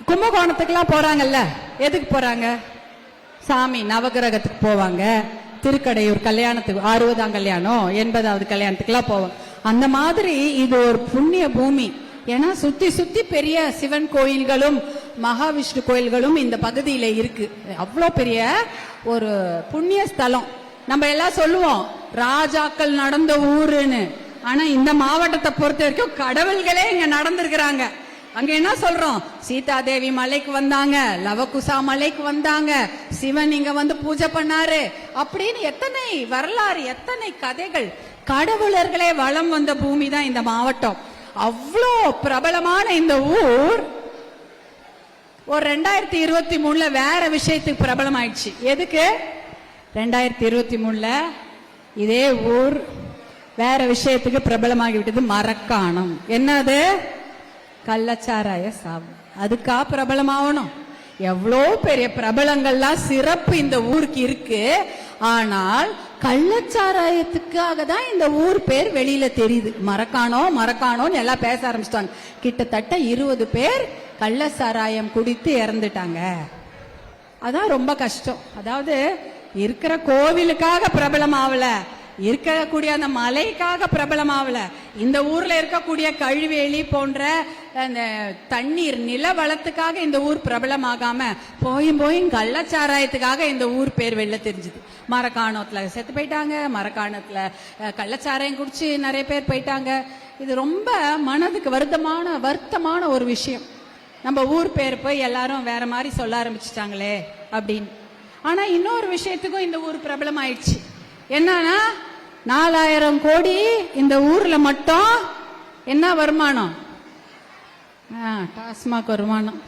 கும்பகோணத்துக்குலாம் போறாங்கல்ல, எதுக்கு போறாங்க? சாமி நவகிரகத்துக்கு போவாங்க, திருக்கடையூர் கல்யாணத்துக்கு 60ஆம் கல்யாணம் 80வது கல்யாணத்துக்குலாம் போவாங்க. அந்த மாதிரி இது ஒரு புண்ணிய பூமி. ஏன்னா சுத்தி சுத்தி பெரிய சிவன் கோயில்களும் மகாவிஷ்ணு கோயில்களும் இந்த பகுதியில இருக்கு. அவ்வளோ பெரிய ஒரு புண்ணிய ஸ்தலம். நம்ம எல்லாம் சொல்லுவோம் ராஜாக்கள் நடந்த ஊருன்னு. ஆனா இந்த மாவட்டத்தை பொறுத்த வரைக்கும் கடவுள்களே இங்க நடந்திருக்கிறாங்க. அங்க என்ன சொல்றோம்? சீதாதேவி மலைக்கு வந்தாங்க, லவகுசா மலைக்கு வந்தாங்க, சிவன் இங்க வந்து பூஜை பண்ணாரு அப்படின்னு எத்தனை வரலாறு, எத்தனை கதைகள். கடவுளர்களே வளம் வந்த பூமி தான் இந்த மாவட்டம். அவ்வளோ பிரபலமான இந்த ஊர் ஒரு 2023 வேற விஷயத்துக்கு பிரபலம் ஆயிடுச்சு. எதுக்கு? 2023 இதே ஊர் வேற விஷயத்துக்கு பிரபலமாகி விட்டது. மரக்காணம். என்னது? கள்ளச்சாராய சாவு. அதுக்கா பிரபலமாகணும்? எவ்வளோ பெரிய பிரபலங்கள்லாம் சிறப்பு இந்த ஊருக்கு இருக்கு. ஆனால் கள்ளச்சாராயத்துக்காக தான் இந்த ஊர் பேர் வெளியில தெரியுது. மரக்காணம் மரக்காணோன்னு எல்லாம் பேச ஆரம்பிச்சிட்டாங்க. கிட்டத்தட்ட 20 பேர் கள்ளச்சாராயம் குடித்து இறந்துட்டாங்க. அதான் ரொம்ப கஷ்டம். அதாவது இருக்கிற கோவிலுக்காக பிரபலம் ஆகல, இருக்கக்கூடிய அந்த மலைக்காக பிரபலம் ஆகல. இந்த ஊர்ல இருக்கக்கூடிய கழிவேலி போன்ற அந்த தண்ணீர் நில வளத்துக்காக இந்த ஊர் பிரபலம் ஆகாம போயும் கள்ளச்சாராயத்துக்காக இந்த ஊர் பேர் வெளில தெரிஞ்சுது. மரக்காணத்துல செத்து போயிட்டாங்க, மரக்காணத்துல கள்ளச்சாராயம் குடிச்சு நிறைய பேர் போயிட்டாங்க. இது ரொம்ப மனதுக்கு வருத்தமான ஒரு விஷயம். நம்ம ஊர் பேர் போய் எல்லாரும் வேற மாதிரி சொல்ல ஆரம்பிச்சுட்டாங்களே அப்படின்னு. ஆனா இன்னொரு விஷயத்துக்கும் இந்த ஊர் பிரபலம் ஆயிடுச்சு. என்னன்னா 4000 கோடி இந்த ஊர்ல மட்டும் என்ன வருமானம்? டாஸ்மாக் வருமானம்.